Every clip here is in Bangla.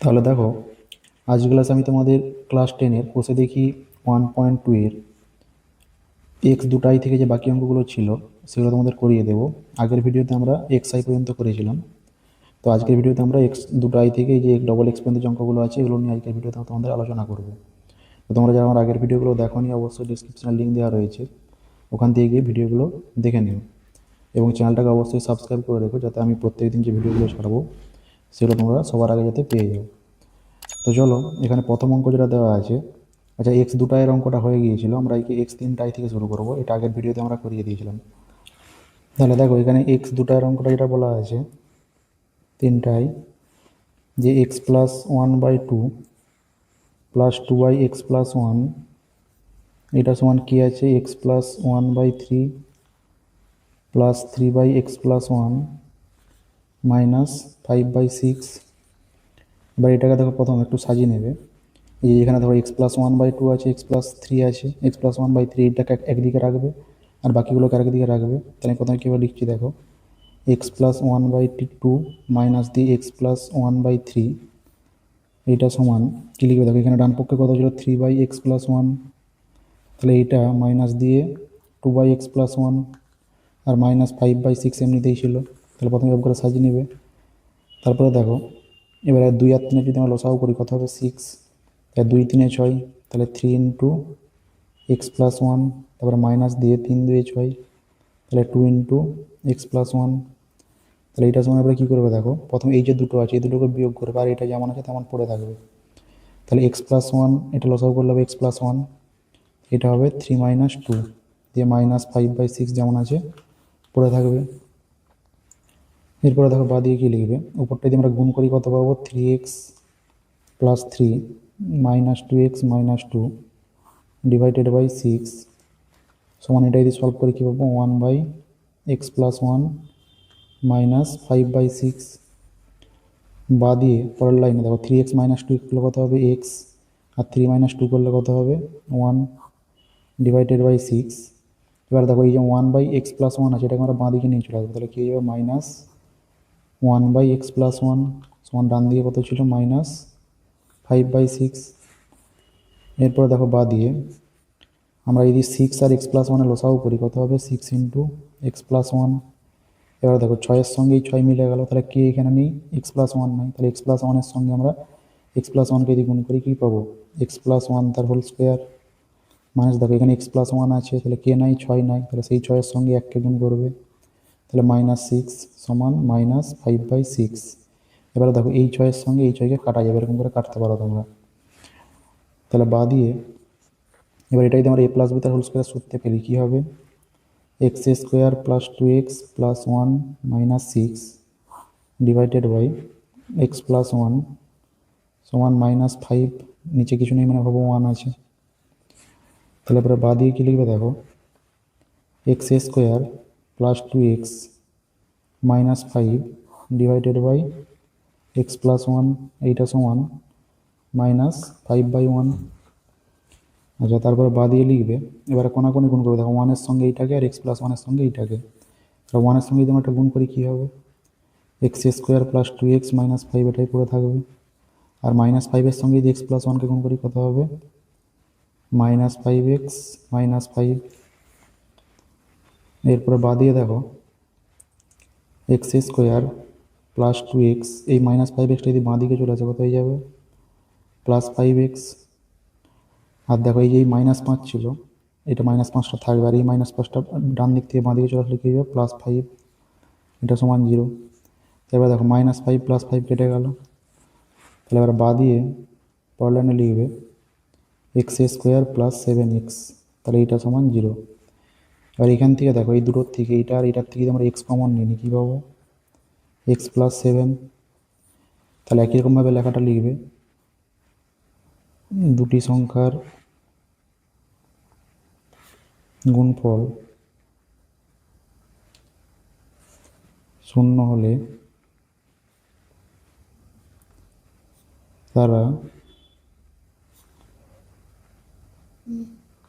তাহলে দেখো, আজ ক্লাস আমি তোমাদের ক্লাস 10-এর কোষে দেখি 1.2 এর এক্স দুটাই থেকে যে বাকি অঙ্কগুলো ছিল সেগুলো তোমাদের করিয়ে দেবো। আগের ভিডিওতে আমরা এক্স আই পর্যন্ত করেছিলাম, তো আজকের ভিডিওতে আমরা এক্স দুটাই থেকে যে ডবল এক্স পর্যন্ত যে অঙ্কগুলো আছে এগুলো নিয়ে আজকের ভিডিওতে তোমাদের আলোচনা করবো। তো তোমরা যারা আমার আগের ভিডিওগুলো দেখোনি অবশ্যই ডিসক্রিপশনে লিঙ্ক দেওয়া রয়েছে, ওখান থেকে গিয়ে ভিডিওগুলো দেখে নিও এবং চ্যানেলটাকে অবশ্যই সাবস্ক্রাইব করে রেখো যাতে আমি প্রত্যেকদিন যে ভিডিওগুলো ছাড়বো সেগুলো তোমরা সবার আগে যাতে পেয়ে যাও। তো চলো, এখানে প্রথম অঙ্ক যেটা দেওয়া আছে, আচ্ছা এক্স দুটায়ের অঙ্কটা হয়ে গিয়েছিল, আমরা এক্স তিনটাই থেকে শুরু করবো, এটা আগের ভিডিওতে আমরা করিয়ে দিয়েছিলাম। তাহলে দেখো এখানে এক্স দুটায়ের অঙ্কটা যেটা বলা আছে তিনটাই, যে এক্স প্লাস 1/2 প্লাস 2x+1, এটা সমান কি আছে x plus 1/3 plus 3x+1 minus 5/6। এবার এটাকে দেখো প্রথম একটু সাজিয়ে নেবে। এই যে এখানে ধরো x+1/2 আছে, x+3 আছে, x+1/3 এটাকে একদিকে রাখবে আর বাকিগুলোকে আরেকদিকে রাখবে। তাহলে প্রথমে কীভাবে লিখছি দেখো, x+1/2 মাইনাস দিয়ে x+1/3, এইটা সমান কী লিখবে দেখো, এখানে ডান পক্ষে কত ছিল 3/x+1, তাহলে এইটা মাইনাস দিয়ে 2/x+1 আর মাইনাস 5/6 এমনিতেই ছিল। তাহলে প্রথমে এভাবে করে সাজিয়ে নেবে। তারপরে দেখো এবারে 2 আর 3 যদি আমরা লসাগু করি কত হবে 6, তাহলে 2 3 6, তাহলে 3 ইন্টু x+1, তারপরে মাইনাস দিয়ে 3 2 6, তাহলে 2 ইন্টু x+1। তাহলে এইটার সময় এবারে কী করবে দেখো, প্রথমে এই যে দুটো আছে এই দুটোকে বিয়োগ করবে আর এটা যেমন আছে তেমন পড়ে থাকবে। তাহলে x+1 এটা লসাগু করলে হবে x+1, এটা হবে 3 - 2 দিয়ে মাইনাস 5/6 যেমন আছে পড়ে থাকবে। এরপরে দেখো বাঁ দিয়ে কী লিখবে, উপরটা যদি আমরা গুণ করি কত পাবো 3x + 3 minus 2x - 2 divided by 6 সমান, এটা যদি সলভ করি কী পাবো 1/x+1 মাইনাস 5/6। বাঁ দিয়ে পরের লাইনে দেখো 3x - 2 করলে কত হবে x, আর 3 - 2 করলে কত হবে 1 ডিভাইডেড বাই 6। এবার দেখো এই যে 1/x+1 আছে এটাকে আমরা বাঁ দিকে নিয়ে চলে আসবো, তাহলে কী হয়ে যাবে মাইনাস 1/x+1 সমান ডান দিকে কত ছিল মাইনাস 5/6। এরপরে দেখো বাঁ দিয়ে আমরা যদি 6 আর x+1 লসাগু করি কত হবে 6 ইন্টু x+1। এবার দেখো 6-এর সঙ্গে এই 6 মিলে গেল, তাহলে কি এখানে নেই x+1 নাই, তাহলে x+1-এর সঙ্গে আমরা x+1কে যদি গুণ করি কী পাবো x+1 তার হোল স্কোয়ার মাইনাস দেখো এখানে x+1 আছে, তাহলে কে নাই 6 নাই, তাহলে সেই 6-এর সঙ্গে 1কে গুণ করবে, তাহলে -6 সমান -5/6। এবারে দেখো এই 6-এর সঙ্গে এই 6কে কাটা যাবে, এরকম করে কাটতে পারো তোমরা। তাহলে বাঁ দিয়ে এবার এটা যদি আমরা a + b তার হোল স্কোয়ার সূত্রে পেলি কী হবে x² + 2x + 1 - 6 divided by x+1 সমান -5, নিচে কিছু নেই মানে ভাবো 1 আছে। তাহলে এবারে বাঁ দিয়ে কী লিখবে দেখো x² + 2x - 5 divided by x+1, এইটা সমান -5/1। আচ্ছা তারপরে বাঁ দিয়ে লিখবে, এবারে কোনাকুনি গুণ করবে দেখো 1-এর সঙ্গে এইটাকে আর x+1-এর সঙ্গে এইটাকে, তাহলে 1-এর সঙ্গে যদি আমরা একটা গুণ করি কী হবে x² + 2x - 5 এটাই পড়ে থাকবে, আর -5-এর সঙ্গে যদি x+1-কে গুণ করি কত হবে -5x - 5। এরপরে বাঁ দিয়ে দেখো x² + 2x, এই -5xটা যদি বাঁ দিকে চলে আসে কত হয়ে যাবে +5x। আর দেখো এই যে -5 ছিল এটা -5টা থাকবে, আর এই -5টা ডান দিক থেকে বাঁ দিকে চলে আসলে কী হবে +5, এটা সমান 0। এবার দেখো -5 + 5 কেটে গেল, তাহলে এবার বাঁ দিয়ে পরের লাইনে লিখবে x² + 7x, তাহলে এইটা সমান 0। এবার এখান থেকে দেখো এই দুটোর থেকে এইটা আর এটার থেকে যদি আমরা x কমন নিই কী পাবো x + 7। তাহলে একই রকমভাবে লেখাটা লিখবে, দুটি সংখ্যার গুণফল 0 হলে তারা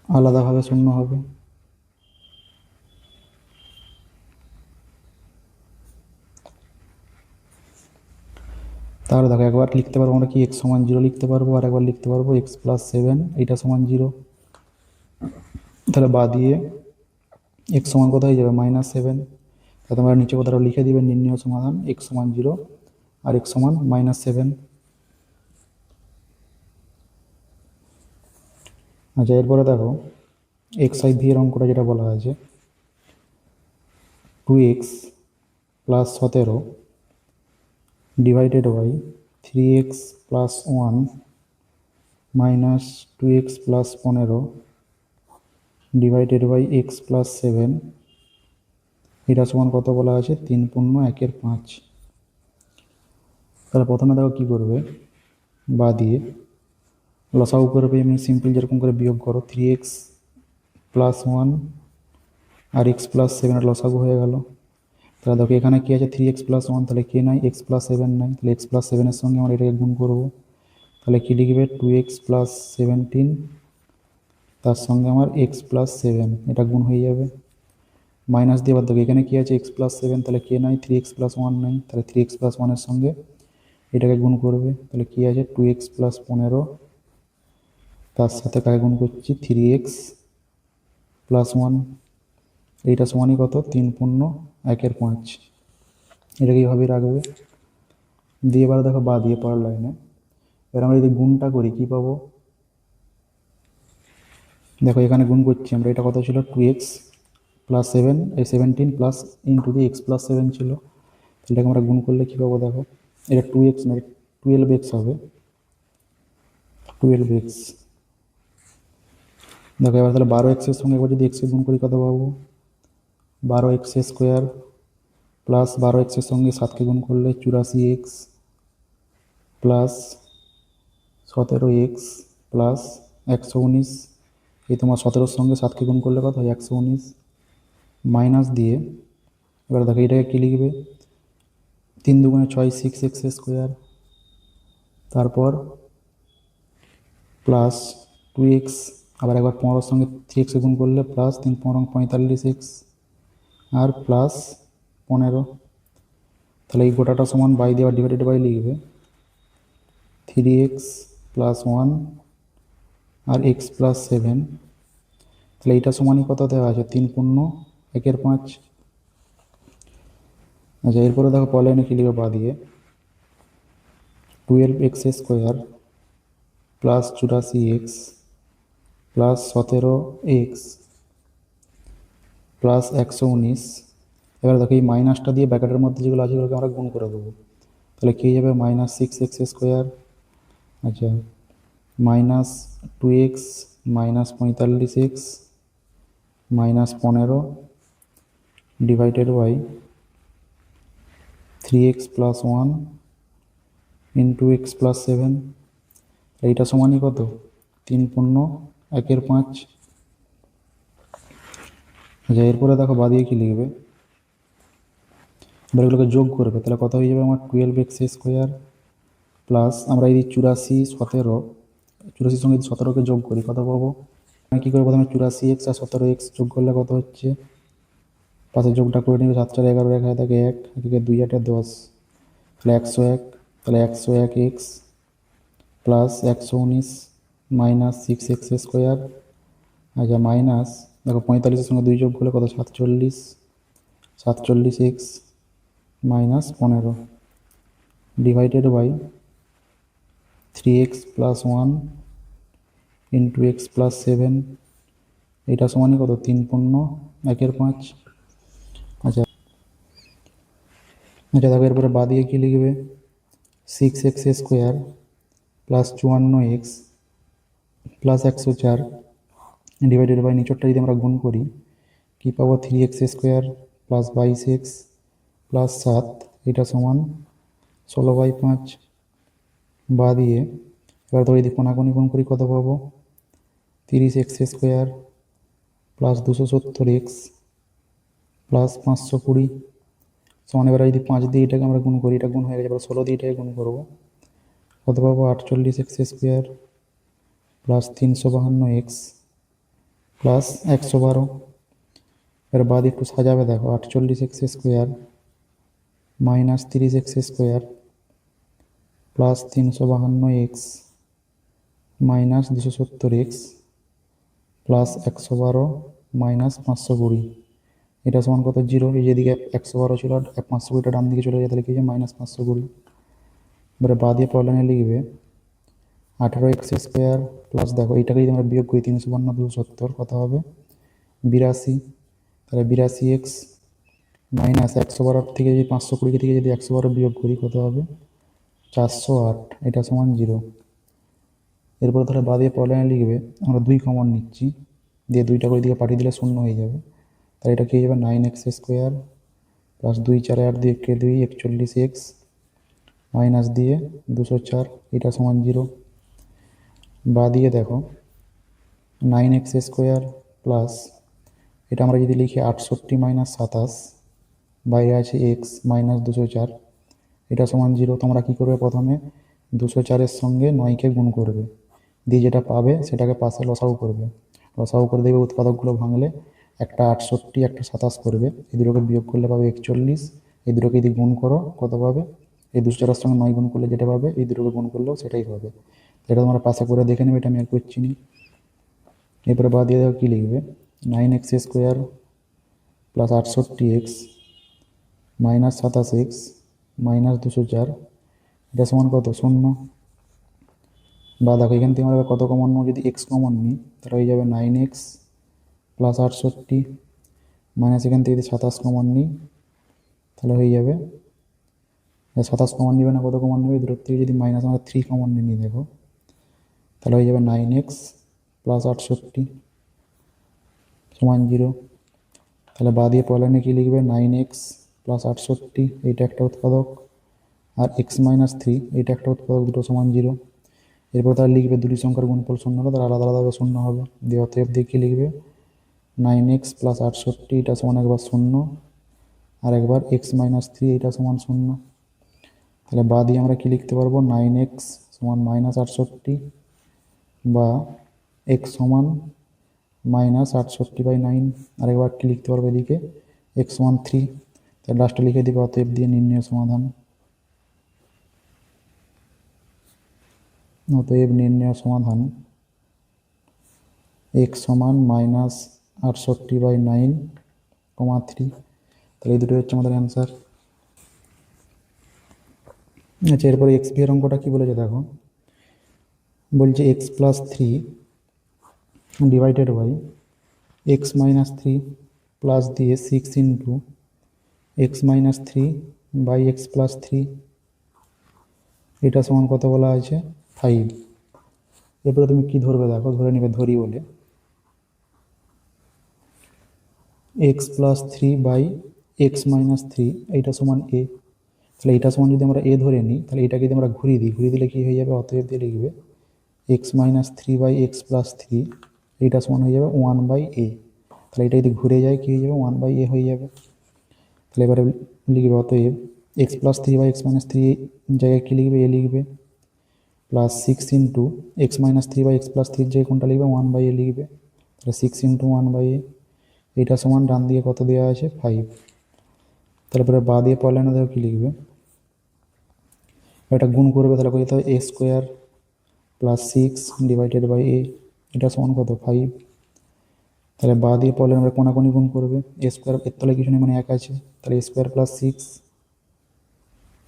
আলাদাভাবে 0 হবে। তাহলে দেখো একবার লিখতে পারবো আমরা কি এক্স সমান 0 লিখতে পারবো, আর একবার লিখতে পারবো এক্স প্লাস 7 এটা সমান 0। তাহলে বা দিয়ে এক্স সমান কত হয়ে যাবে -7। তাহলে তোমরা নিচে কথাটা লিখে দিবে, নির্ণয় সমাধান এক্স সমান 0 আর এক্স সমান -7। আচ্ছা, এরপরে দেখো এক্স আই ভি এর অঙ্কটা যেটা বলা আছে 2x plus 17 divided by 3x plus 1 minus 2x plus 15 divided by x plus 7 এটা সমান কত বলা আছে 3/1/5। তাহলে প্রথমে দেখো কি করবে, বা দিয়ে লসাগু করবে এমনি সিম্পল যেরকম করে বিয়োগ করো, 3x প্লাস 1 আর এক্স প্লাস 7 লসাগু হয়ে গেল। তাহলে দেখো এখানে কি আছে 3x প্লাস 1, তাহলে কে নাই, এক্স প্লাস 7 নাই, তাহলে এক্স প্লাস 7 এর সঙ্গে আমরা এটাকে গুণ করবো। তাহলে কি লিখবে 2x প্লাস 17 তার সঙ্গে আমার এক্স প্লাস 7 এটা গুণ হয়ে যাবে। মাইনাস দিয়ে বাদ দেখো এখানে কি আছে এক্স প্লাস 7, তাহলে কে নাই, 3x প্লাস 1 নাই, তাহলে 3x প্লাস 1 এর সঙ্গে এটাকে গুণ করবে। তাহলে কি আছে 2x প্লাস 15 তার সাথে কাকে গুণ করছি 3x প্লাস 1, এইটা সমানই কত 3/1/5। এটাকে এইভাবে রাখবে। দিয়ে এবার দেখো বা দিয়ে পরের লাইনে এবার আমরা যদি গুণটা করি কি পাবো, দেখো এখানে গুণ করছি আমরা, এটা কত ছিল 2x প্লাস 7 এই 17 প্লাস ইন্টু দিয়ে এক্স প্লাস 7 ছিল, এটাকে আমরা গুণ করলে কী পাবো দেখো, এটা 2x না 12x হবে, 12x। দেখো এবার তাহলে 12x এর সঙ্গে এবার যদি x গুণ করি কত পাবো 12x স্কোয়ার প্লাস 12x এর সঙ্গে 7কে গুণ করলে 84x প্লাস 17x প্লাস 119, এই তোমার 17-র সঙ্গে 7কে গুণ করলে কত হয় 119, মাইনাস দিয়ে এবার দেখো এটাকে কী লিখবে 3 দুগুণে 6 6x স্কোয়ার, তারপর প্লাস 2x আবার একবার 15-র সঙ্গে 3x গুণ করলে প্লাস 3×45x আর প্লাস 15। তাহলে এই গোটাটা সমান বাই দিয়ে ডিভাইডেড বাই লিখবে 3x প্লাস 1 আর x প্লাস 7, তাহলে এইটা সমানই কত দেওয়া আছে 3/1/5। আচ্ছা, এরপরে দেখো পরের লাইনে কি লিখবে বা দিয়ে 12x square plus 84x plus 17x plus 119। এবার দেখো এই মাইনাসটা দিয়ে ব্র্যাকেটের মধ্যে যেগুলো আছে সেগুলোকে আমরা গুণ করে দেবো। তাহলে কী যাবে -6x স্কোয়ার, আচ্ছা minus 2x minus 45x minus 15 divided by 3x plus 1 into x plus 7, এইটা সমানই কত 3/1/5। আচ্ছা, এরপরে দেখো বাদিয়ে কি লিখবে, এবার এগুলোকে যোগ করবে, তাহলে কত হয়ে যাবে আমার 12x স্কোয়ার প্লাস আমরা এই 84 সঙ্গে 17কে যোগ করি কত পাবো, কী করে প্রথমে 84x আর 17x যোগ করলে কত হচ্ছে, পাশে যোগটা করে নিবে 7 4 11 1 থাকে 1 এদিকে 2 8 10, তাহলে 101, তাহলে 101x plus 119 minus 6x square, আচ্ছা মাইনাস দেখো 45-এর সঙ্গে 2 যোগ করলে কত 47, 47x minus 15 divided by 3x plus 1 into x plus 7, এটা সমানই কত 3/1/5। আচ্ছা আচ্ছা দেখো এরপরে বা দিয়ে কী লিখবে 6x square plus 54x plus 104 divided by নিচরটা যদি আমরা গুণ করি কী পাবো 3x square plus 22x plus 7, এটা সমান 16/5। বা দিয়ে এবার ধরে যদি কোনাকুনি গুণ করি কত পাবো 30x square plus 270x plus 520 সমান, এবার যদি 5 দিয়ে এটাকে আমরা গুণ করি, এটা গুণ হয়ে গেছে, এবার 16 দিয়ে এটাকে গুণ করবো কত পাবো 48x square plus 352x plus 112। এবার বাদ একটু সাজাবে দেখো 48x square minus 30x square plus 352x minus 270x plus 112 minus 520, এটা সমান কত? 0। এই যেদিকে 112 ছিল 520টা ডান দিকে চলে যায়, তাহলে কি হচ্ছে মাইনাস 520। এবারে বা দিয়ে পরের লাইনে লিখবে 18x² প্লাস, দেখো এইটাকে যদি আমরা বিয়োগ করি 352 270 কত হবে? 82। তাহলে 82x মাইনাস 112 থেকে যদি 520 থেকে যদি 112 বিয়োগ করি কত হবে? 408, এটা সমান 0। এরপর তাহলে বা দিয়ে পরের লাইনে লিখবে, আমরা 2 কমন নিচ্ছি, দিয়ে 2টা করে দিকে পাঠিয়ে দিলে 0 হয়ে যাবে। তাহলে এটা কি হয়ে যাবে? 9x² প্লাস 2 4 8 2 2 41x মাইনাস দিয়ে 204, এটা সমান 0। বা দিয়ে দেখো 9x² প্লাস, এটা আমরা যদি লিখি 68 মাইনাস 27, বাইরে আছে x মাইনাস 204, এটা সমান 0। তোমরা কি করবে? প্রথমে 204-এর সঙ্গে 9কে গুণ করবে, দিয়ে যেটা পাবে সেটাকে পাশে লসাগু করবে। লসাগু করে দেবে, উৎপাদকগুলো ভাঙলে একটা 68 একটা 27 করবে, এই দুটোকে বিয়োগ করলে পাবে 41। এই দুটোকে যদি গুণ করো কত পাবে? এই 204-এর সঙ্গে 9 গুণ করলে যেটা পাবে, এই দুটোকে গুণ করলেও সেটাই পাবে। এটা তোমরা পাশে করে দেখে নেবে, এটা আমি আর করছি না। এরপরে বাদ দিয়ে দেখো কী লিখবে, 9x² plus 68x minus 27x minus 204, এটা সমান কত? 0। বা দেখো এখান থেকে আমরা কত কমন নেব? যদি এক্স কমন নিই তাহলে হয়ে যাবে 9x প্লাস 68 মাইনাস এখান থেকে যদি 27 কমন নিই তাহলে হয়ে যাবে, 27 কমন নেবে না, কত কমন নেবে? দূরের থেকে যদি মাইনাস আমরা 3 কমন নিই দেখো, তাহলে হয়ে যাবে 9x প্লাস 68 সমান 0। তাহলে বা দিয়ে পরের লাইনে কী লিখবে? 9x প্লাস 68, এইটা একটা উৎপাদক, আর x মাইনাস 3 এইটা একটা উৎপাদক, দুটো সমান 0। এরপর তারা লিখবে দুটি সংখ্যার গুণফল 0 হলে তার আলাদা আলাদাভাবে 0 হবে, দিয়ে অতএব দিয়ে কী লিখবে? 9x প্লাস 68 এটা সমান একবার 0, আর একবার x মাইনাস 3 এটা সমান 0। তাহলে বা দিয়ে আমরা কী লিখতে পারবো? 9x সমান মাইনাস 68 বা x সমান মাইনাস 68/9, আরেকবার কি লিখতে পারবো এদিকে? x সমান 3। তাহলে লাস্টে লিখে দিবে অতএব দিয়ে নির্ণয় সমাধান। অতএব নির্ণয় সমাধান x সমান মাইনাস 68/9, 3। তাহলে এই দুটো হচ্ছে আমাদের অ্যান্সার। আচ্ছা, এরপরে এক্স বি এর অঙ্কটা কী বলেছে দেখো, বলছে x plus 3 divided by x minus 3 plus দিয়ে 6 into x minus 3 by x plus 3, এটা সমান কত বলা আছে? 5। এরপরে তুমি কি ধরবে দেখো, ধরে নেবে ধরি বলে x plus 3 by x minus 3 এইটা সমান a। তাহলে এটা সমান যদি আমরা a ধরে নিই তাহলে এটাকে যদি আমরা ঘুরিয়ে দিই, ঘুরিয়ে দিলে কী হয়ে যাবে? অতএব দিয়ে লিখবে x minus 3 by x plus 3 এইটা সমান হয়ে যাবে 1/a। তাহলে এটা যদি ঘুরে যায় কী হয়ে যাবে? 1/a হয়ে যাবে। তাহলে এবারে লিখবে অতএব x plus 3 by x minus 3 জায়গায় কী লিখবে? a লিখবে, plus 6 into x minus 3 by x plus 3 জায়গায় কোনটা লিখবে? 1/a লিখবে। তাহলে 6 ইন্টু 1/a, এইটা সমান ডান দিয়ে কত দেওয়া আছে? 5। তারপরে বা দিয়ে পরের লাইনে দেখো কী লিখবে, এটা গুণ করবে, তাহলে কত হবে? a² plus 6 divided by a, এটা সমান কত? 5। তাহলে বা দিয়ে পড়লে আমরা কোনাকুনি গুণ করবে, a² এর তলায় কিছু নেই মানে 1 আছে, তাহলে a² প্লাস 6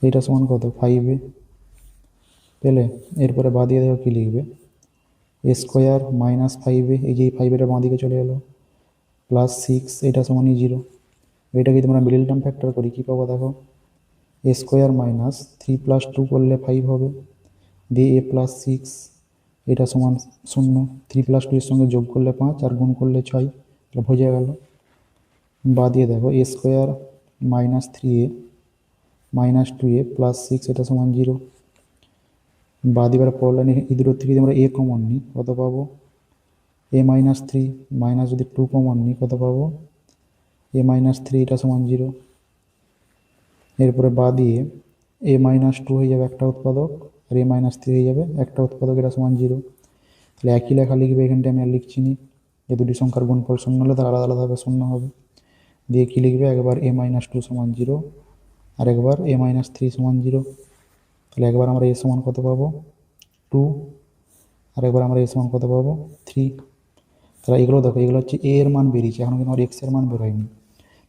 এইটা সমান কত? 5a পেলে। এরপরে বা দিয়ে দেখো কী লিখবে, a² মাইনাস 5a, এই যে এই 5 এটা বাঁ দিকে চলে গেলো, প্লাস 6 এটা সমানই 0। এটাকে যদি আমরা মিডল টার্ম ফ্যাক্টর করি কী পাবো দেখো, a² মাইনাস 3 প্লাস 2 করলে 5 হবে, দিয়ে a প্লাস 6 এটা সমান 0, 3 প্লাস 2 এর সঙ্গে যোগ করলে 5 আর গুণ করলে 6, এটা বোঝা গেল। বা দিয়ে দেখো a² minus 3a minus 2a plus 6 এটা সমান 0। বা দিয়ে এবার পরের লাইনে এই দুটোর থেকে যদি আমরা a কমন নিই কত পাবো? a মাইনাস 3 মাইনাস যদি 2 কমন নিই কত পাবো? a মাইনাস 3 এটা সমান 0। এরপরে বা দিয়ে a মাইনাস 2 হয়ে যাবে একটা উৎপাদক, আর a মাইনাস 3 হয়ে যাবে একটা উৎপাদক, এটা সমান 0। তাহলে একই লেখা লিখবে, এখানটা আমি আর লিখছি নি, এই দুটি সংখ্যার গুণফল 0 হলে তার আলাদা আলাদাভাবে 0 হবে। দিয়ে কী লিখবে, একবার a মাইনাস 2 সমান 0 আর একবার a মাইনাস 3 সমান 0। তাহলে একবার আমরা এ সমান কত পাবো 2, আর একবার আমরা এ সমান কত পাবো 3। তাহলে এগুলো দেখো, এগুলো হচ্ছে এ এর মান বেরিয়েছে, এখন কিন্তু আমার এক্স এর মান বের হয়নি।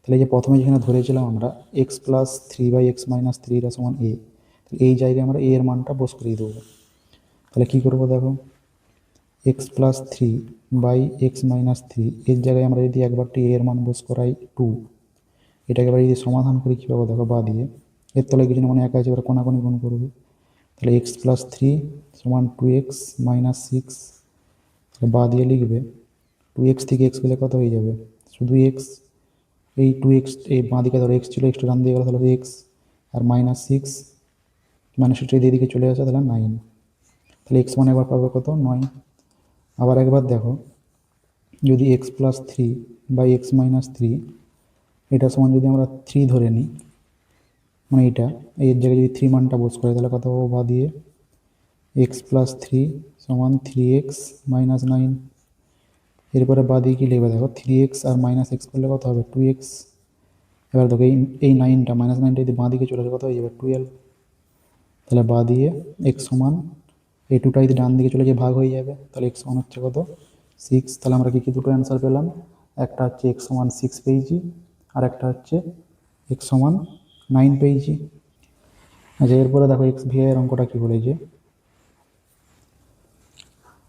তাহলে যে প্রথমে যেখানে ধরেছিলাম আমরা x plus three by x minus three এটা সমান এ, এই জায়গায় আমরা এ এর মানটা বস করিয়ে দেবো। তাহলে কী করবো দেখো, x plus three by x minus three এর জায়গায় আমরা যদি একবারটি এ এর মান বস করাই 2, এটাকে এবার যদি সমাধান করি কী পাবো দেখো, বা দিয়ে এর তলায় কিছু না মানে একা আছে, এবার কোনাকুনি গুণ করবে। তাহলে এক্স প্লাস থ্রি সমান 2x মাইনাস সিক্স, বা দিয়ে লিখবে 2x থেকে এক্স গেলে কত হয়ে যাবে, শুধু এক্স, এই 2x এই বাঁ দিকে ধরো এক্স ছিল, এক্সটা ডান দিয়ে গেলো তাহলে এক্স, আর মাইনাস সিক্স মানে সেটা এদিকে চলে আসে তাহলে 9। তাহলে এক্স মানে একবার পাবে কত 9। আবার একবার দেখো, যদি x plus three by x minus three এটা সমান যদি আমরা 3 ধরে নিই, মানে এটা এর জায়গায় যদি 3 মানটা বস করে তাহলে কত পাবো, বা দিয়ে এক্স প্লাস থ্রি সমান 3x মাইনাস 9। এরপরে বা দিয়ে কী লিখবে দেখো, 3x আর মাইনাস এক্স করলে কত হবে 2x। এবার দেখো এই 9টা মাইনাস 9টা যদি বাঁ দিকে চলে আসে কত হয়ে যাবে 12। তাহলে বা দিয়ে এক্স সমান এই 2টা যদি ডান দিকে চলে গিয়ে ভাগ হয়ে যাবে, তাহলে এক্স সমান হচ্ছে কত 6। তাহলে আমরা কি দুটো অ্যান্সার পেলাম, একটা হচ্ছে এক্স সমান 6 পেয়েছি, আর একটা হচ্ছে এক্স সমান 9 পেয়েছি। আচ্ছা, এরপরে দেখো এক্স ভি এর অঙ্কটা কী বলেছে,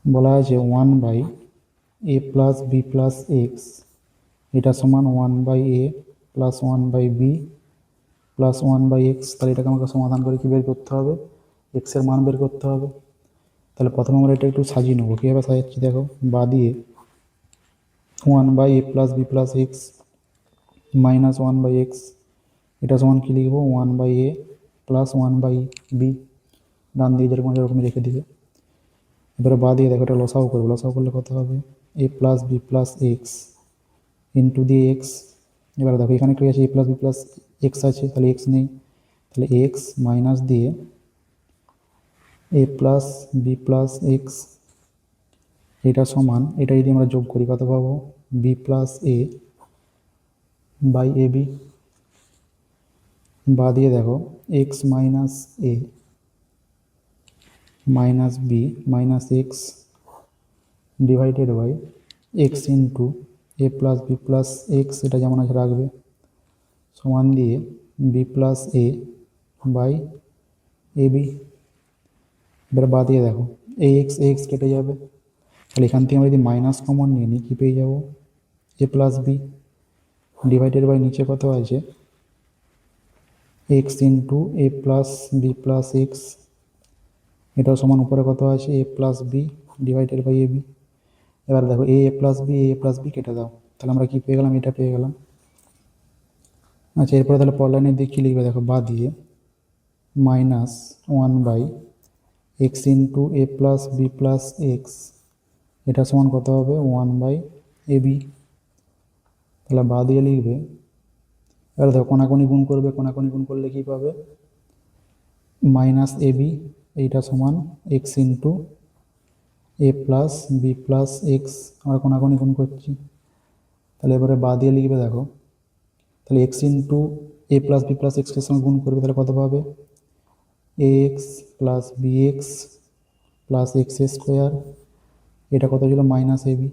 বলা আছে 1 by a plus b plus x এটা সমান 1 by a plus 1 by b plus 1 by x. তাহলে এটাকে আমাকে সমাধান করে কী বের করতে হবে, এক্সের মান বের করতে হবে। তাহলে প্রথমে আমরা এটা একটু সাজিয়ে নেবো, কীভাবে সাজাচ্ছি দেখো, বা দিয়ে 1 by a plus b plus x minus 1 by x এটা সমান কী লিখবো 1 by a plus 1 by b, ডান দিয়ে যেরকম রেখে দিবে। এবারে বা দিয়ে দেখো এটা লসাও করবো, লসাও করলে কত হবে a plus b plus x into দিয়ে এক্স। এবার দেখো এখানে কি আছে, a plus b plus x আছে, তাহলে এক্স নেই, তাহলে এক্স মাইনাস দিয়ে a plus b plus x এটা সমান, এটা যদি আমরা যোগ করি কত পাবো b plus a by a b. বা দিয়ে দেখো x minus a minus b minus x divided by x into a plus b plus x এটা যেমন আছে রাখবে, সমান দিয়ে b plus a by a b. এবার বা দিয়ে দেখো এই এক্স কেটে যাবে, তাহলে এখান থেকে আমরা যদি মাইনাস কমন নিয়ে নিই কী পেয়ে যাবো a plus b divided by নিচে কত আছে x into a plus b plus x এটাও সমান উপরে কত আছে a plus b divided by a b. এবার দেখো এ প্লাস বি কেটে দাও, তাহলে আমরা কি পেয়ে গেলাম, এটা পেয়ে গেলাম। আচ্ছা, এরপরে তাহলে পর লাইনের দিকে কী লিখবে দেখো, বা দিয়ে minus 1 by x into a plus b plus x এটা সমান কত হবে 1 বাই এ বি। তাহলে বা দিয়ে লিখবে, এবার দেখো কোনাকুনি গুণ করবে, কোনাকুনি গুণ করলে কী পাবে মাইনাস এ বি এইটা সমান x into a plus b plus x, আমরা কোনাকুনি গুণ করছি। তাহলে এবারে বা দিয়ে লিখবে দেখো, তাহলে x into a plus b plus এক্সের সঙ্গে গুণ করবে, তাহলে কত পাবে a x plus b x plus x square এটা কত ছিল মাইনাস এ বি।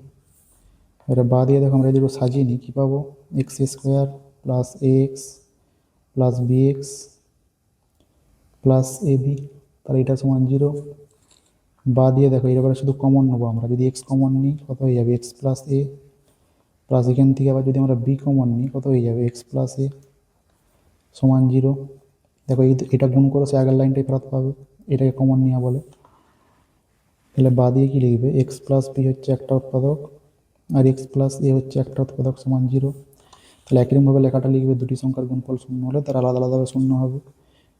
এটা বা দিয়ে দেখো আমরা যদি সাজিয়ে নিই কী পাবো x square plus a x plus b x plus a b, তাহলে এটা সমান 0। বা দিয়ে দেখো এবারে শুধু কমন নেবো, আমরা যদি এক্স কমন নিই কত হয়ে যাবে এক্স প্লাস এ প্লাস এখান থেকে আবার যদি আমরা বি কমন নিই কত হয়ে যাবে এক্স প্লাস এ সমান 0। দেখো এটা গুণ করো সে আগের লাইনটাই ফেরত পাবে, এটাকে কমন নেওয়া বলে। তাহলে বা দিয়ে কী লিখবে এক্স প্লাস বি হচ্ছে একটা উৎপাদক আর এক্স প্লাস এ হচ্ছে একটা উৎপাদক সমান 0। তাহলে একইরকমভাবে লেখাটা লিখবে, দুটি সংখ্যার গুণফল শূন্য হলে তার আলাদা আলাদাভাবে শূন্য হবে।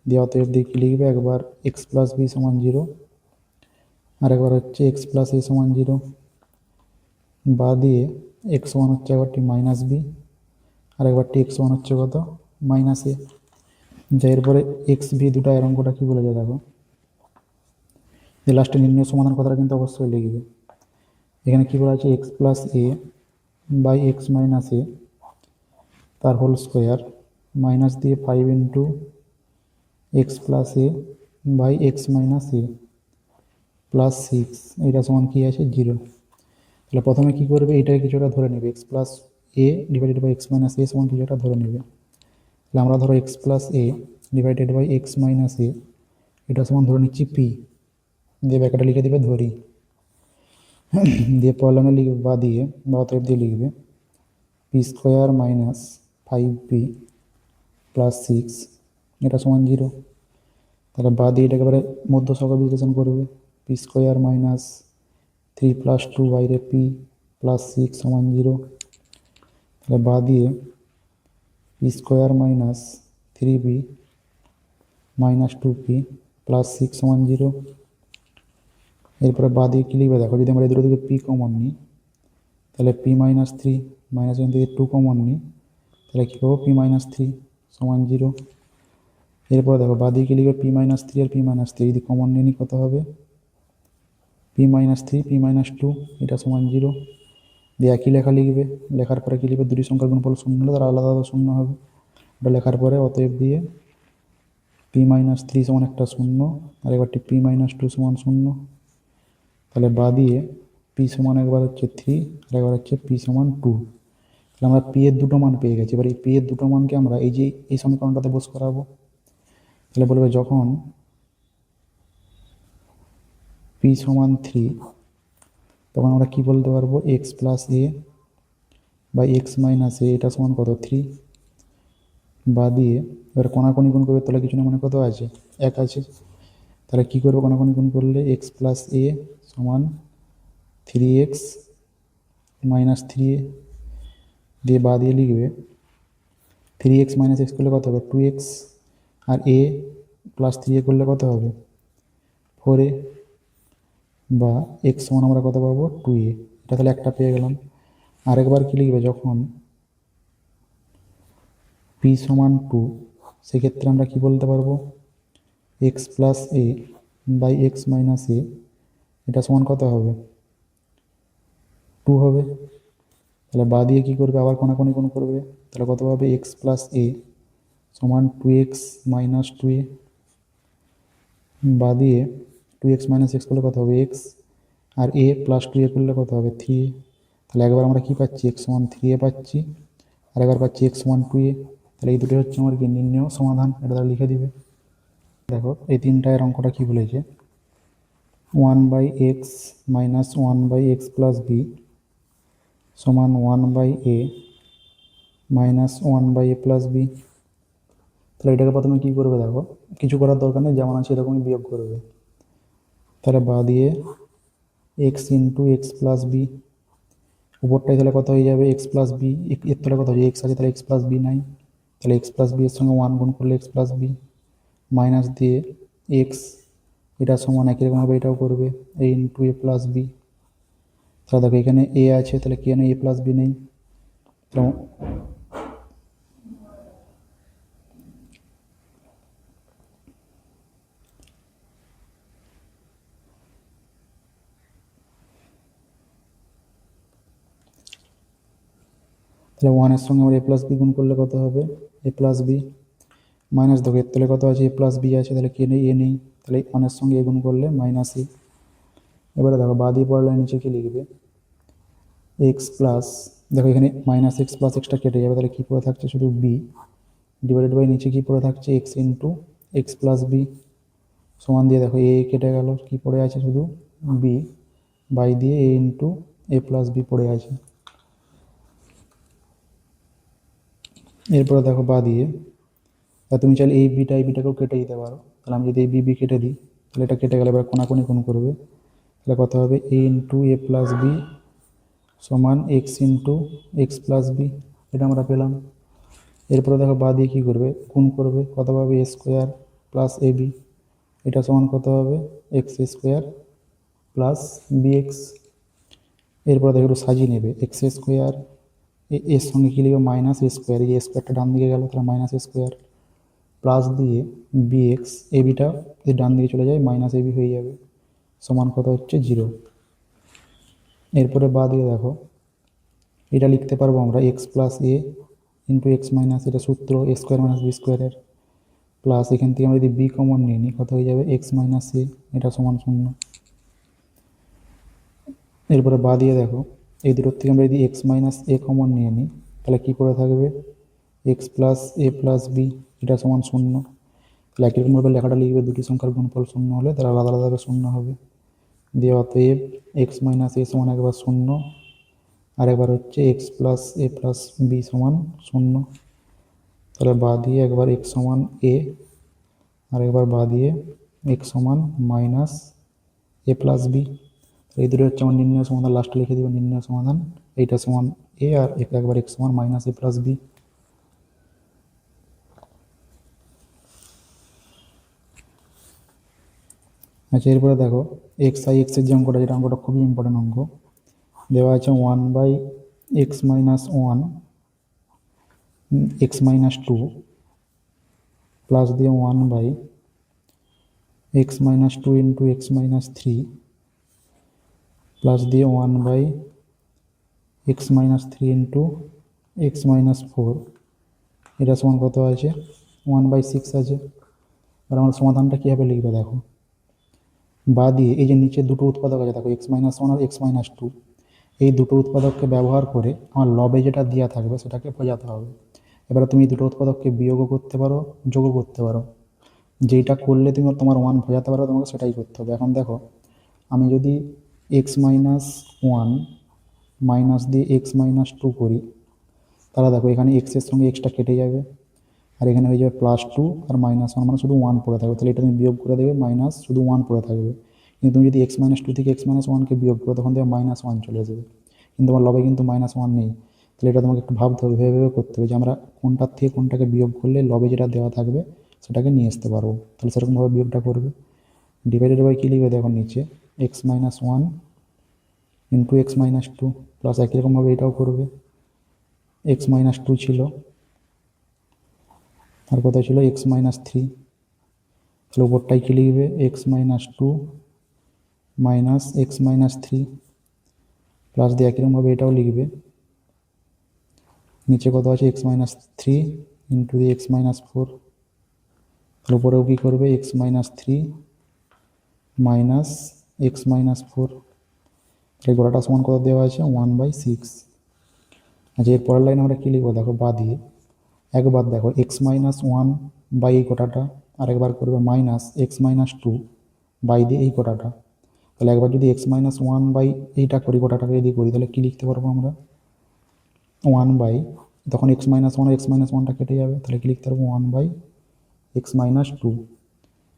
দিয়ে অতএব দিয়ে কী লিখবে, একবার এক্স প্লাস বি সমান 0 আর একবার হচ্ছে এক্স প্লাস এ সমান 0। বা দিয়ে এক্স সমান হচ্ছে একবারটি মাইনাস বি আর একবারটি এক্স সমান হচ্ছে কত মাইনাস এ। যা এরপরে এক্স ভি দুটা এর অঙ্কটা কী বলেছে দেখো, যে লাস্টে নির্ণয় সমাধান কথাটা কিন্তু অবশ্যই লিখবে। এখানে কী বলা আছে x plus a by x minus a তার হোল স্কোয়ার মাইনাস দিয়ে 5 into x plus a by x minus a plus six, এটা সমান কি আছে 0। তাহলে প্রথমে কি করবে, এটাকে কিছুটা ধরে নেবে, x plus a divided by x minus a সমান কিছুটা ধরে নেবে। তাহলে আমরা ধরো x plus a divided by x minus a এটা সমান ধরে নিচ্ছি পি, দিয়ে ব্যাকেটে লিখে দেবে ধরি, দিয়ে পয়লামে লিখবে বা দিয়ে বা অতএব দিয়ে লিখবে P square minus 5p plus six এটা সমান 0। তাহলে বা দিয়ে এটাকে এবারে মধ্য সংখ্যা বিশ্লেষণ করবে, পি স্কোয়ার মাইনাস 3 প্লাস 2 বাইরে পি প্লাস সিক্স সমান 0। তাহলে বা দিয়ে P square minus 3p minus 2p plus six সমান 0। এরপরে বা দিয়ে কী লিখবে দেখো, যদি আমরা এই দুটো দিকে পি কমন নিই তাহলে পি মাইনাস 3 মাইনাস এখান থেকে 2 কমন নিই তাহলে কী পাবো, পি মাইনাস 3 সমান 0। এরপরে দেখো বা দিয়ে কী লিখবে, পি মাইনাস 3 আর পি মাইনাস 3 যদি কমন নিয়ে নিই কত হবে, পি মাইনাস 3 পি মাইনাস 2 এটা সমান 0। দিয়ে একই লেখা লিখবে, লেখার পরে কী লিখবে, দুটি সংখ্যার গুণফল শূন্য হলে তারা আলাদা আলাদা শূন্য হবে, ওটা লেখার পরে অতএব দিয়ে পি মাইনাস 3 সমান একটা শূন্য আর এবারটি পি মাইনাস 2 সমান শূন্য। তাহলে বা দিয়ে পি সমান একবার হচ্ছে 3 আর একবার হচ্ছে পি সমান 2। তাহলে আমরা পি এর দুটো মান পেয়ে গেছি। এবার এই পি এর দুটো মানকে আমরা এই যে এই সমীকরণটাতে বস করাবো। তাহলে বলবে যখন পি সমান 3 তখন আমরা কি বলতে পারবো, x plus a by x minus a এটা সমান কত 3। বা দিয়ে এবার কোনাকুনি গুণ করবে, তাহলে কিছু না মানে কত আছে 1 আছে। তাহলে কী করবো, কোনাকুনি গুণ করলে এক্স প্লাস এ সমান 3x মাইনাস 3a, দিয়ে বা দিয়ে লিখবে 3x মাইনাস এক্স করলে কত হবে 2x R a plus 3a করলে কত হবে 4a, বা এক্স সমান আমরা কত পাবো 2a। এটা তাহলে একটা পেয়ে গেলাম। আরেকবার কি লিখবে, যখন p সমান 2 সেক্ষেত্রে আমরা কি বলতে পারবো, x plus a by x minus a এটা সমান কত হবে 2 হবে। তাহলে বা দিয়ে কী করবে, আবার কোনাকুনি গুণ করবে, তাহলে কত পাবে এক্স প্লাস এ সমান 2x মাইনাস 2a। বা দিয়ে 2x মাইনাস এক্স করলে কত হবে এক্স আর এ প্লাস 2a করলে কত হবে 3a। তাহলে একবার আমরা কি পাচ্ছি, এক্স সমান 3a পাচ্ছি আর একবার পাচ্ছি এক্স সমান 2a। তাহলে এই দুটো হচ্ছে আমার কি নির্ণেয় সমাধান, এটা তাহলে লিখে দিবে। দেখো এই তিনটায়ের অঙ্কটা কী বলেছে, 1/x minus 1/x plus b সমান 1/a minus 1/a plus B. তাহলে এটাকে প্রথমে কী করবে দেখো, কিছু করার দরকার নেই, যেমন আছে এরকমই বিয়োগ করবে। তাহলে বা দিয়ে x into x plus b, উপরটাই তাহলে কত হয়ে যাবে এক্স প্লাস বি, এর তলে কত হয়ে এক্স আছে তাহলে এক্স প্লাস বি নাই, তাহলে এক্স প্লাস বি এর সঙ্গে 1 গুণ করলে এক্স প্লাস বি মাইনাস দিয়ে এক্স এটা সমান একই রকমভাবে এটাও করবে এ ইন্টু এ প্লাস বি। তাহলে দেখো এখানে এ আছে, তাহলে কি এ প্লাস বি নেই, তাহলে তাহলে 1-এর সঙ্গে আমরা এ প্লাস বি গুণ করলে কত হবে এ প্লাস বি মাইনাস, দেখো এর তলে কত আছে এ প্লাস বি আছে, তাহলে কি নেই এ নেই, তাহলে 1-এর সঙ্গে এ গুণ করলে মাইনাস এ। এবারে দেখো বা দিয়ে পড়লে নিচে কি লিখবে, এক্স প্লাস, দেখো এখানে মাইনাস এক্স প্লাস এক্সটা কেটে যাবে, তাহলে কী পড়ে থাকছে শুধু বি ডিভাইডেড বাই নিচে কী পড়ে থাকছে x into x plus b সমান দিয়ে দেখো এ কেটে গেল, কী পড়ে আছে শুধু বি বাই দিয়ে এ ইন্টু এ প্লাস বি পড়ে আছে। এরপরে দেখো বা দিয়ে, তা তুমি চাইলে এই বিটাকেও কেটে দিতে পারো, তাহলে আমি যদি এই বি কেটে দিই তাহলে এটা কেটে গেলে এবার কোনাকুনি কোন করবে, তাহলে কত হবে a into a plus b সমান x into x plus b, এটা আমরা পেলাম। এরপরে দেখো বা দিয়ে কী করবে গুণ করবে, কত পাবে a square plus a b এটা সমান কত হবে x square plus b x. এরপরে দেখো একটু সাজিয়ে নেবে, এক্স স্কোয়ার এর সঙ্গে কী লিখবে মাইনাস এ স্কোয়ার, এই স্কোয়ারটা ডান দিকে গেল তাহলে মাইনাস এ স্কোয়ার প্লাস দিয়ে বি এক্স এ বিটা যদি ডান দিকে চলে যায় মাইনাস এ বি হয়ে যাবে সমান কত হচ্ছে 0। এরপরে বা দিয়ে দেখো এটা লিখতে পারবো আমরা এক্স প্লাস এ ইন্টু এক্স মাইনাস, এটা সূত্র এ স্কোয়ার মাইনাস বি স্কোয়ারের, প্লাস এখান থেকে আমরা যদি বি কমন নিয়ে নিই কত হয়ে যাবে এক্স মাইনাস এ, এটা সমান 0। এরপরে বা দিয়ে দেখো এই দুটোর থেকে আমরা যদি এক্স মাইনাস এ কমন নিয়ে নিই তাহলে কী করে থাকবে এক্স প্লাস এ প্লাস বি, এটা সমান 0। তাহলে একই রকমভাবে লেখাটা লিখবে, দুটি সংখ্যার গুণফল 0 হলে তারা আলাদা আলাদাভাবে 0 হবে। দিয়ে অতএব এক্স মাইনাস এ সমান একবার 0, আর একবার হচ্ছে এক্স প্লাস এ প্লাস বি সমান 0। তাহলে বা দিয়ে একবার এক্স সমান এ, আর একবার বা দিয়ে এক্স সমান মাইনাস এ প্লাস বি। এই দুটো হচ্ছে আমার নির্ণয় সমাধান, লাস্টে লিখে দিব নির্ণয় সমাধান। এইটা সমান এ আর একবার এক্স সমান মাইনাস এ প্লাস বি। আচ্ছা এরপরে দেখো এক্স আই এক্সের যে অঙ্কটা, যেটা অঙ্কটা খুবই ইম্পর্টেন্ট অঙ্ক, দেওয়া আছে 1/(x - 1) x - 2 প্লাস দিয়ে 1/(x - 2) × x - 3 প্লাস দিয়ে 1/(x - 3) × x - 4, এটা সমান কত আছে 1/6 আছে। আর আমরা সমাধানটা কীভাবে লিখবে দেখো, বা দিয়ে এই যে নিচে দুটো উৎপাদক আছে দেখো x - 1 আর x - 2, এই দুটো উৎপাদককে ব্যবহার করে আমার লবে যেটা দেওয়া থাকবে সেটাকে বোঝাতে হবে। এবারে তুমি দুটো উৎপাদককে বিয়োগও করতে পারো, যোগও করতে পারো, যেইটা করলে তুমি তোমার 1 বোঝাতে পারো তোমাকে সেটাই করতে হবে। এখন দেখো আমি যদি x - 1 মাইনাস দিয়ে x - 2 করি, তাহলে দেখো এখানে এক্সের সঙ্গে এক্সটা কেটে যাবে, আর এখানে হয়ে যাবে +2 আর -1, মানে শুধু 1 পড়ে থাকবে। তাহলে এটা তুমি বিয়োগ করে দেবে, মাইনাস শুধু 1 পড়ে থাকবে। কিন্তু তুমি যদি x - 2 থেকে x - 1কে বিয়োগ করো তখন দেখবে -1 চলে যাবে, কিন্তু আমার লবে কিন্তু -1 নেই। তাহলে এটা তোমাকে একটু ভাবতে হবে, ভেবে ভেবে করতে হবে যে আমরা কোনটার থেকে কোনটাকে বিয়োগ করলে লবে যেটা দেওয়া থাকবে সেটাকে নিয়ে আসতে পারবো। তাহলে সেরকমভাবে বিয়োগটা করবে। ডিভাইডেড বাই কী লিখবে দেখো নিচে x - 1 × x - 2 প্লাস একই রকমভাবে এটাও করবে, x - 2 ছিল আর কোথায় ছিল x - 3, তাহলে উপরটাই কী লিখবে x - 2 মাইনাস x - 3 প্লাস দিয়ে একই রকমভাবে এটাও লিখবে, নিচে কত আছে x - 3 × x - 4, তাহলে উপরেও কী করবে x - 3 মাইনাস x - 4, তাহলে গোটাটা সমান কত দেওয়া আছে 1/6। আচ্ছা এর পরের লাইন আমরা কী লিখবো দেখো, বা দিয়ে একবার দেখো x - 1 বাই এই গোটাটা, আর একবার করবে মাইনাস x - 2 বাই দিয়ে এই গোটাটা। তাহলে একবার যদি x - 1 বাই এইটা করি, গোটাটাকে যদি করি তাহলে কী লিখতে পারবো আমরা 1 বাই, তখন x - 1 আর x - 1টা কেটে যাবে, তাহলে কী লিখতে পারবো 1/(x - 2)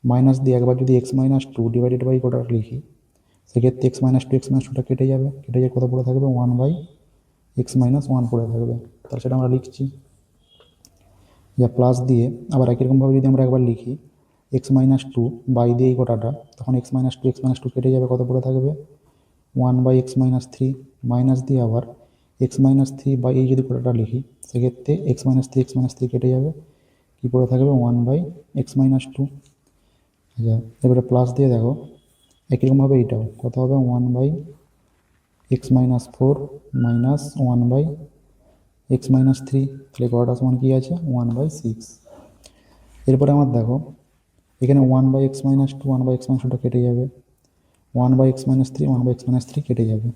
মাইনাস দিয়ে একবার যদি x - 2 ডিভাইডেড বাই গোটাটা লিখি, সেক্ষেত্রে x - 2 x - 2টা কেটে যাবে, কেটে গিয়ে কত পড়ে থাকবে 1/(x - 1) পড়ে থাকবে। তাহলে সেটা আমরা লিখছি, যা প্লাস দিয়ে আবার একই রকমভাবে যদি আমরা একবার লিখি x - 2 বাই দিয়ে এই গোটাটা, তখন x - 2 x - 2 কেটে যাবে, কত পড়ে থাকবে 1/(x - 3) মাইনাস দিয়ে আবার x - 3 বাই এই যদি গোটাটা লিখি, সেক্ষেত্রে x - 3 x - 3 কেটে যাবে, কী পড়ে থাকবে 1/(x - 2). আচ্ছা এবারে প্লাস দিয়ে দেখো একই রকমভাবে এইটাও কত হবে 1/(x - 4 মাইনাস 1/(x - 3), তাহলে গোটাটা সমান কী আছে 1/6। এরপরে আমার দেখো এখানে 1/(x - 2 1/(x - 2টা কেটে যাবে, 1/(x - 3 1/(x - 3 কেটে যাবে,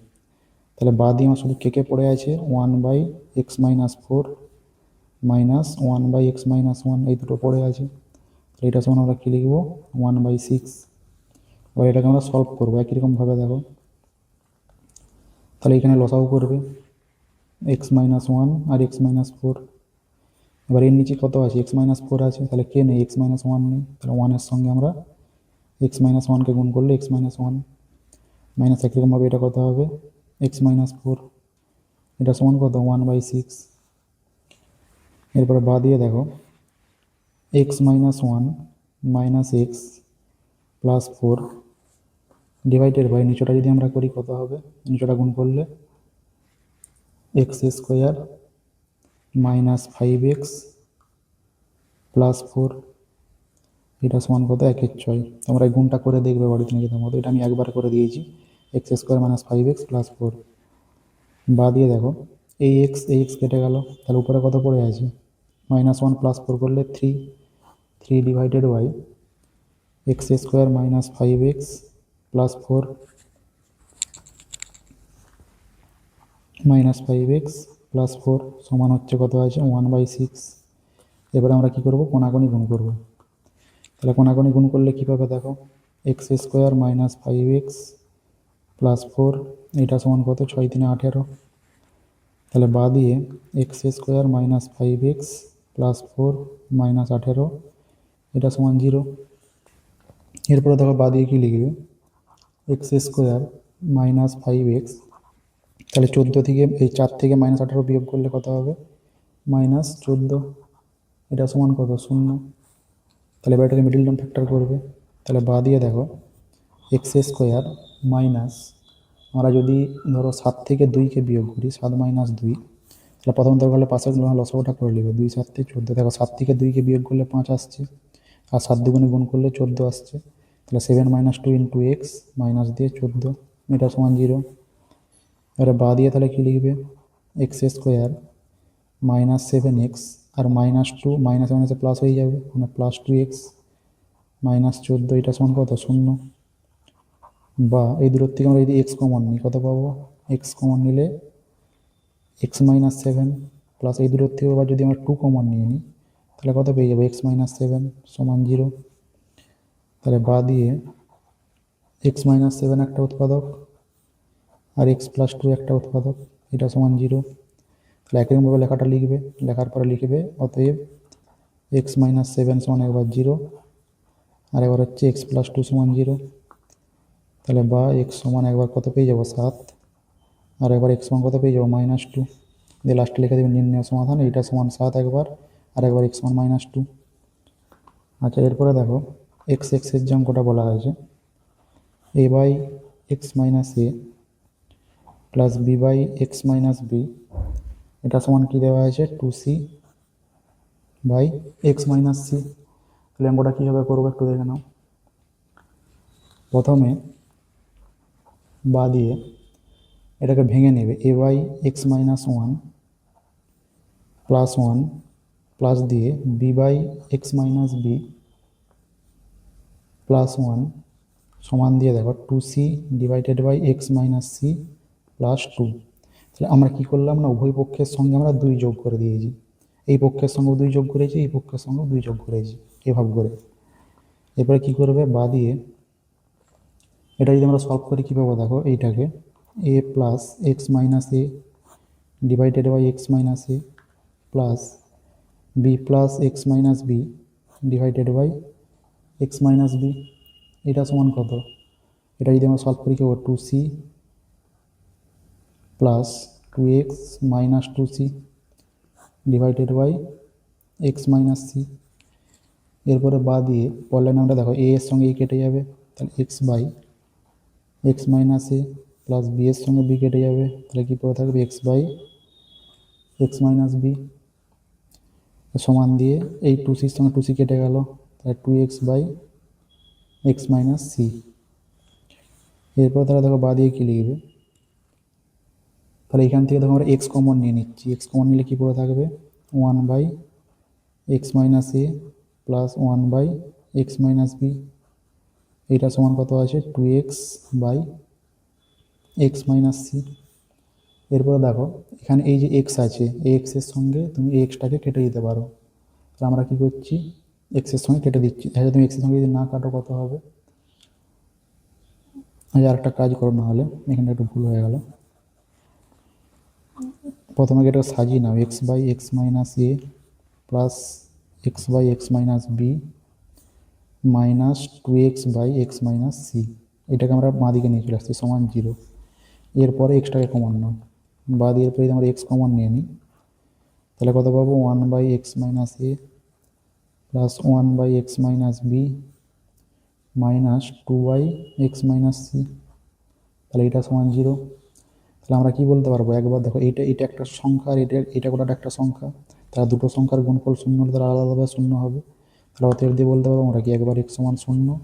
তাহলে বাদ দিয়ে আমার শুধু কে পড়ে আছে 1/(x - 4 মাইনাস 1/(x - 1), এই দুটো পড়ে আছে। তাহলে এটা সমান আমরা কী লিখবো 1/6। এবার এটাকে আমরা সলভ করবো একই রকমভাবে দেখো, তাহলে এখানে লসাগু করবে x - 1 আর x - 4, এবার এর নিচে কত আছে x - 4 আছে, তাহলে কে নেই x - 1 নেই, তাহলে 1-এর সঙ্গে আমরা x - 1কে গুণ করলে x - 1 মাইনাস একই রকমভাবে এটা কত হবে x - 4, এটা সমান কত 1/6। এরপরে বা দিয়ে দেখো x - 1 minus x plus 4 divided by নিচটা যদি আমরা করি কত হবে, নিচটা গুণ করলে x² মাইনাস 5x প্লাস 4, এটা সমান কত 1/6। তোমরা এই গুণটা করে দেখবে বাড়িতে নিয়ে যেতে মতো, এটা আমি একবার করে দিয়েছি x² মাইনাস 5x প্লাস 4। বা দিয়ে দেখো এই x কেটে গেল, তাহলে উপরে কত পড়ে আছে -1 প্লাস 4 করলে 3 3 divided by x square minus 5x plus 4 minus 5x plus 4 সমান হচ্ছে কত আছে 1/6। এবারে আমরা কি করব, কোনাকুনি গুণ করব। তাহলে কোনাকুনি গুণ করলে কী পাবে দেখো, x square minus 5x plus 4 এটা সমান কত, 6 3 18। তাহলে বা দিয়ে x square minus 5x plus 4 minus 18 এটা সমান 0। এরপরে দেখো বা দিয়ে কী লিখবে, এক্স স্কোয়ার মাইনাস 5x, তাহলে 14 থেকে এই 4 থেকে মাইনাস 18 বিয়োগ করলে কত হবে, মাইনাস 14, এটা সমান কত 0। তাহলে এবার এটাকে মিডল টার্ম ফ্যাক্টর করবে। তাহলে বা দিয়ে দেখো এক্স স্কোয়ার মাইনাস, আমরা যদি ধরো 7 থেকে 2কে বিয়োগ করি, 7 মাইনাস 2, তাহলে প্রথম দরকার হলে পাশের লসাগুটা করে নেবে, 2 7 14। দেখো 7 থেকে 2কে বিয়োগ করলে 5 আসছে, আর 7 দুগুণে গুণ করলে 14 আসছে। তাহলে 7 মাইনাস 2 ইন্টু এক্স মাইনাস দিয়ে 14 এটা সমান 0। এবারে বা দিয়ে তাহলে কী লিখবে, এক্স স্কোয়ার মাইনাস 7x আর মাইনাস 2 মাইনাস মাইনাসে প্লাস হয়ে যাবে, মানে প্লাস 2x মাইনাস 14 এটা সমান কত 0। বা এই দূরের থেকে আমরা যদি এক্স কমন নিই কত পাবো, এক্স কমন নিলে এক্স মাইনাস 7 প্লাস এই দূরের থেকে আবার যদি আমরা 2 কমন নিয়ে নিই তাহলে কত পেয়ে যাবো, এক্স মাইনাস 7 সমান 0। তাহলে বা দিয়ে এক্স মাইনাস 7 একটা উৎপাদক আর এক্স প্লাস 2 একটা উৎপাদক, এটা সমান 0। তাহলে একইভাবে লেখাটা লিখবে, লেখার পরে লিখবে অতএব এক্স মাইনাস 7 সমান একবার 0 আর একবার হচ্ছে এক্স প্লাস 2 সমান 0। তাহলে বা এক্স সমান একবার কত পেয়ে যাবো 7 আর একবার এক্স সমান কত পেয়ে যাবো মাইনাস 2, দিয়ে লাস্টে লিখে দেবেন নির্ণয় সমাধান, এটা সমান 7 একবার আর একবার এক্স সমান মাইনাস 2। আচ্ছা এরপরে দেখো এক্স এক্সের যে অঙ্কটা বলা হয়েছে, a by x minus a plus b by x minus b এটা সমান কী দেওয়া হয়েছে, 2c by x minus c. তাহলে অঙ্কটা কীভাবে করবো একটু দেখে নাও। প্রথমে বা দিয়ে এটাকে ভেঙে নেবে, a by x minus 1 plus 1 plus দিয়ে b by x minus b plus 1 সমান দিয়ে দেখো 2c divided by x minus c plus 2। তাহলে আমরা কী করলাম না, উভয় পক্ষের সঙ্গে আমরা 2 যোগ করে দিয়েছি, এই পক্ষের সঙ্গে 2 যোগ করেছি, এই পক্ষের সঙ্গে 2 যোগ করেছি এভাবে করে। এরপরে কী করবে, বা দিয়ে এটা যদি আমরা সলভ করি কী পাবো দেখো, এইটাকে a plus x minus a divided by x minus a plus b plus x minus b divided by x minus b এটা সমান কত, এটা যদি আমরা সলভ করি কী পাবো, 2c plus 2x minus 2c divided by x minus c. এরপরে বা দিয়ে পরের নামটা দেখো, এ এর সঙ্গে এ কেটে যাবে, তাহলে x by x minus a plus b এর সঙ্গে বি কেটে যাবে, তাহলে কী পড়ে থাকবে, x by x minus b সমান দিয়ে এই 2cর সঙ্গে 2c কেটে গেল, তাহলে 2x by x minus C. এরপর তারা দেখো বা দিয়ে কী লিখবে, তাহলে এখান থেকে দেখো আমরা এক্স কমন নিয়ে নিচ্ছি, এক্স কমন নিলে কী পড়ে থাকবে, 1 by x minus a plus 1 by x minus b এইটা সমান কত আছে, 2x by x minus c. এরপরে দেখো এখানে এই যে এক্স আছে, এই এক্সের সঙ্গে তুমি এই এক্সটাকে কেটে দিতে পারো, তাহলে আমরা কী করছি, এক্সের সঙ্গে কেটে দিচ্ছি। তাহলে তুমি এক্সের সঙ্গে যদি না কাটো কত হবে, আর একটা কাজ করো, না হলে এখানে একটু ভুল হয়ে গেল, প্রথমে এটা সাজিয়ে নাও, x by x minus a plus x by x minus b minus 2x by x minus c, এটাকে আমরা বাঁ দিকে নিয়ে চলে আসছি সমান 0। এরপরে এক্সটাকে কমন নাও, বা দিয়ে এরপরে যদি আমরা এক্স কমন নিয়ে নিই তাহলে কত পাবো, 1 by x minus a plus 1 by x minus b minus 2 by x minus c, তাহলে এটা সমান 0। তাহলে আমরা কি বলতে পারবো, একবার দেখো এটা এটা একটা সংখ্যা আর এটা কোনটা একটা সংখ্যা, তারা দুটো সংখ্যার গুণফল শূন্য হলে তারা আলাদাভাবে শূন্য হবে। তাহলে অতএব দিয়ে বলতে পারবো আমরা কি, একবার এক্স সমান 0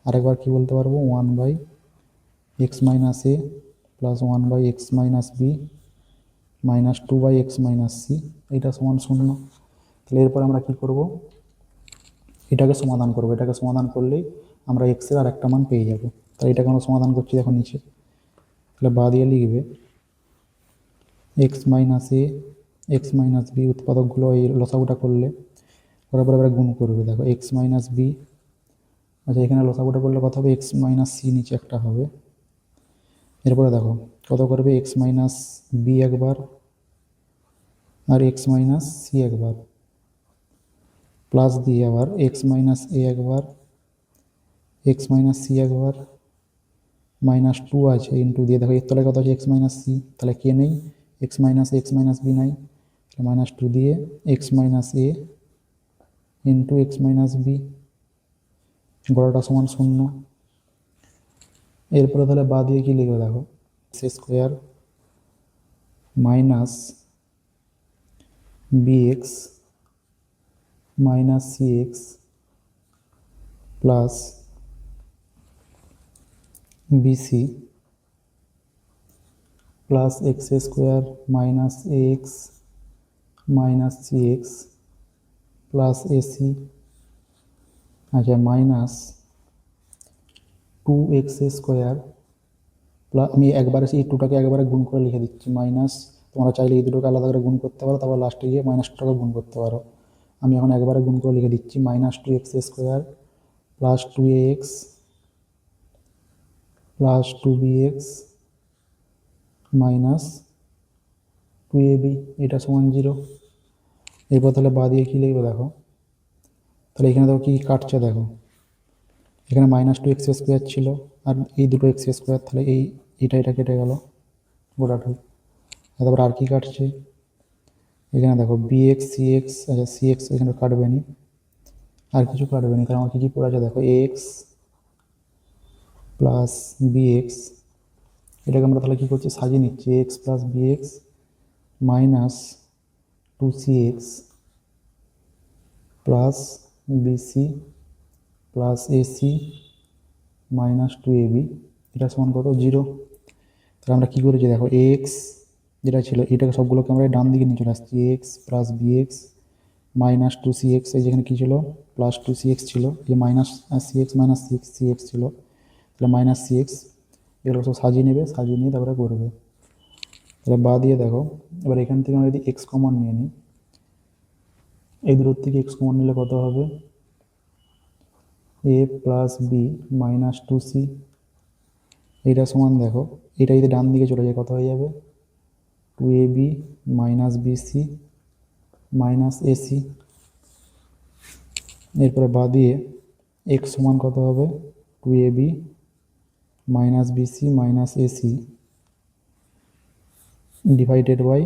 আর একবার কী বলতে পারবো, 1 by x minus a plus 1 by x minus b minus 2 by x minus c এটা সমান 0। তাহলে এরপর আমরা কী করব, এটাকে সমাধান করবো। এটাকে সমাধান করলেই আমরা এক্সের আর একটা মান পেয়ে যাবো। তাই এটাকে আমরা সমাধান করছি দেখো নিচে। তাহলে বা দিয়ে লিখবে x minus a x minus B, উৎপাদকগুলো এই লসাগুটা করলে করার পরে এবারে গুণ করবে। দেখো এক্স মাইনাস বি, আচ্ছা এখানে লসাগুটা করলে কত হবে, এক্স মাইনাস সি নিচে একটা হবে। এরপরে দেখো কত করবে, এক্স মাইনাস বি একবার আর এক্স মাইনাস সি একবার, প্লাস দিয়ে আবার এক্স মাইনাস এ একবার, এক্স মাইনাস সি একবার, মাইনাস টু আছে ইন্টু দিয়ে দেখো এর তলায় কত আছে, এক্স মাইনাস সি, তাহলে কে নেই, এক্স মাইনাস বি নাই, তাহলে মাইনাস টু দিয়ে এক্স মাইনাস এ ইন্টু এক্স মাইনাস বি, বড়টা সমান শূন্য। এরপরে তাহলে বা দিয়ে কি লিখবে দেখো, x square minus b x minus c x plus bc plus x square minus a x minus c x plus ac, আচ্ছা minus two x square plus, আমি একবারে এই টুটাকে একবারে গুণ করে লিখে দিচ্ছি, মাইনাস, তোমরা চাইলে এই দুটোকে আলাদা করে গুণ করতে পারো, তারপর লাস্টে গিয়ে মাইনাস টুটাকে গুণ করতে পারো। আমি এখন একবারে গুণ করে লিখে দিচ্ছি, minus two x square plus two a x plus two b x minus two a b, এটা সমান 0। এরপর তাহলে বা দিয়ে কী লিখবে দেখো, তাহলে এখানে দেখো কী কাটছে দেখো, এখানে মাইনাস টু এক্স স্কোয়ার ছিল আর এই দুটো এক্স স্কোয়ার, তাহলে এটা কেটে গেল গোটাটাই। তারপর আর কি কাটছে, এখানে দেখো বি এক্স সি এক্স, আচ্ছা সি এক্স এখানে কাটবে নি, আর কিছু কাটবে নি, কারণ আমার কী পড়ে আছে দেখো, a x plus b x, এটাকে আমরা তাহলে কী করছি, সাজিয়ে নিচ্ছি, a x plus b x minus two c x plus bc plus ac minus two a b, এটা সমান কত 0। তাহলে আমরা কী করেছি দেখো, এ এক্স যেটা ছিল এটাকে সবগুলোকে আমরা ডান দিকে নিয়ে চলে আসছি, a x plus b x minus two c x, এই যেখানে কী ছিল প্লাস টু সি এক্স ছিল, এই minus c x minus c x ছিল, তাহলে মাইনাস সি এক্স, এগুলো সব সাজিয়ে নেবে, সাজিয়ে নিয়ে তারপরে করবে। তাহলে বা দিয়ে দেখো, এবার এখান থেকে আমরা যদি এক্স কমন নিয়ে নিই, এই দূর থেকে এক্স কমন নিলে কত হবে, a plus b minus two c, এইটা সমান দেখো এটা যদি ডান দিকে চলে যায় কত হয়ে যাবে, two a b minus bc minus ac. এরপরে বা দিয়ে এক্স সমান কত হবে, two a b minus bc minus ac divided by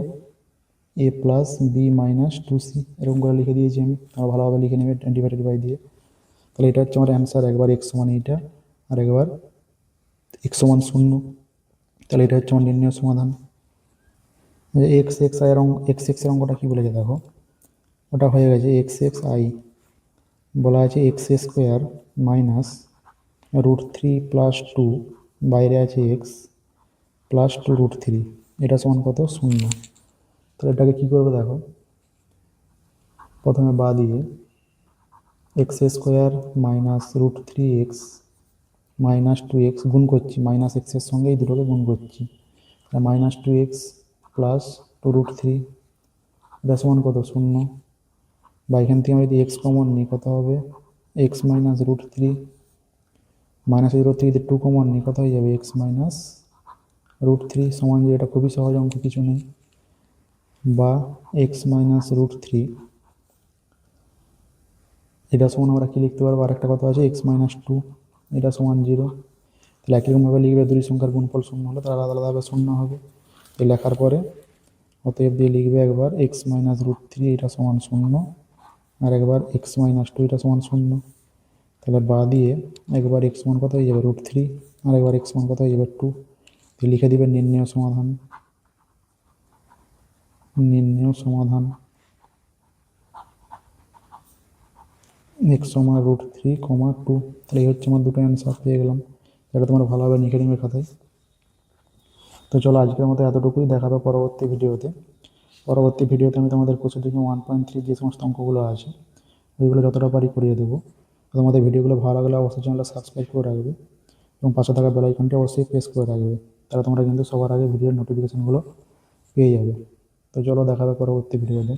a plus b minus two c, এরকম করে লিখে দিয়েছি আমি, তোমরা ভালোভাবে লিখে নেবে ডিভাইডেড বাই দিয়ে। তাহলে এটা হচ্ছে আমার অ্যান্সার, একবার এক্স সমান এইটা আর একবার এক্স সমান 0। তাহলে এটা হচ্ছে আমার নির্ণয় সমাধান। এক্স এক্স আই এর অঙ্কটা কী বলেছে দেখো, ওটা হয়ে গেছে এক্স এক্স আই, বলা আছে x square minus root three plus two, বাইরে আছে x plus two root three, এটা সমান কত 0। তাহলে এটাকে কী করবে দেখো, প্রথমে বা দিয়ে x square minus root three x minus two x গুণ করছি, মাইনাস এক্সের সঙ্গে এই দুটোকে গুণ করছি, minus two x plus two root three, এটা সমান কত 0। বা এখান থেকে আমরা যদি এক্স কমন নিই কত হবে, x minus root three minus root three যদি টু কমন নিই কত হয়ে যাবে, এক্স মাইনাস রুট থ্রি সমান 0। এটা খুবই সহজ অঙ্ক, কিছু নেই। বা এক্স মাইনাস রুট থ্রি, এটা সমান আমরা কী লিখতে পারবো, আর একটা কথা আছে এক্স মাইনাস টু, এটা সমান 0। তাহলে একইরকমভাবে লিখবে, দুই সংখ্যার গুণফল 0 হলে তার আলাদা আলাদাভাবে 0 হবে। তো লেখার পরে অতএব দিয়ে লিখবে একবার এক্স মাইনাস রুট থ্রি এটা সমান 0 আর একবার এক্স মাইনাস টু এটা সমান 0। তাহলে বা দিয়ে একবার এক্স মান কত হয়ে যাবে রুট থ্রি আর একবার এক্স মান কত হয়ে যাবে 2, লিখে দিবে নির্ণয় সমাধান। এক্স সমান রুট থ্রি কমা 2, তাহলে এই হচ্ছে আমার দুটো অ্যান্সার পেয়ে গেলাম। এটা তোমরা ভালোভাবে লিখে নিবে খাতায়। তো চলো আজকের মতো এতটুকুই, দেখাবে পরবর্তী ভিডিওতে। আমি তোমাদের কোর্সে দেখি 1.3 যে সমস্ত অঙ্কগুলো আছে ওইগুলো যতটা পারি করিয়ে দেবো। তোমাদের ভিডিওগুলো ভালো লাগলে অবশ্যই চ্যানেলটা সাবস্ক্রাইব করে রাখবে এবং পাশে থাকা বেল আইকনটি অবশ্যই প্রেস করে রাখবে। তাহলে তোমরা কিন্তু সবার আগে ভিডিওর নোটিফিকেশনগুলো পেয়ে যাবে। তো চলো দেখা হবে পরবর্তী ভিডিওতে।